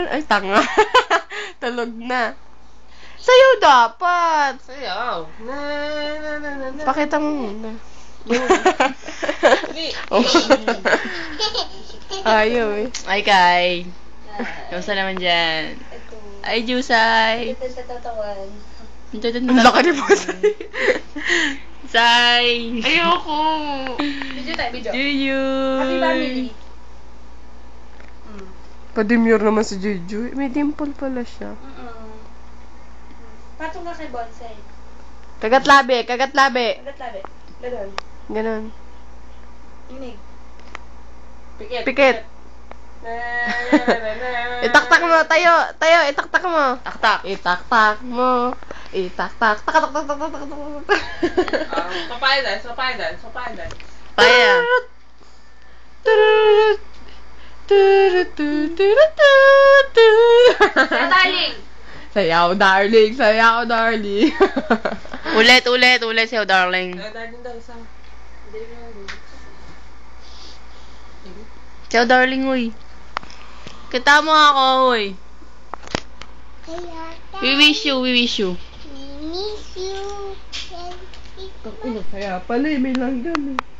Ay, tanga. Tulog na. Sayaw dapat. Sayaw. Pakita mo muna. Ayaw eh. Ay, Kai. Kamusta naman dyan? Ay, Jusay. Ang laki ni Bossay. Say. Ayoko. Video tayo, video. Juju. Happy family. Pa-demure naman si Juju. May dimple pala siya. Patong ka kay Bonsai. Kagat labi, kagat labi. Agad labi. Ganon. Ganon. Inig. Pikit. Itaktak mo, tayo, itaktak mo. Taktak. Itaktak mo. Itaktak. Tak. Papaya dance. Paya. Sayo, darling. Sayaw, darling. Ulit sa'yo, darling. Darling daw, isa. Sa'yo, darling, uy. Kita mo ako, uy. We wish you. Kaya pala, may langgam eh.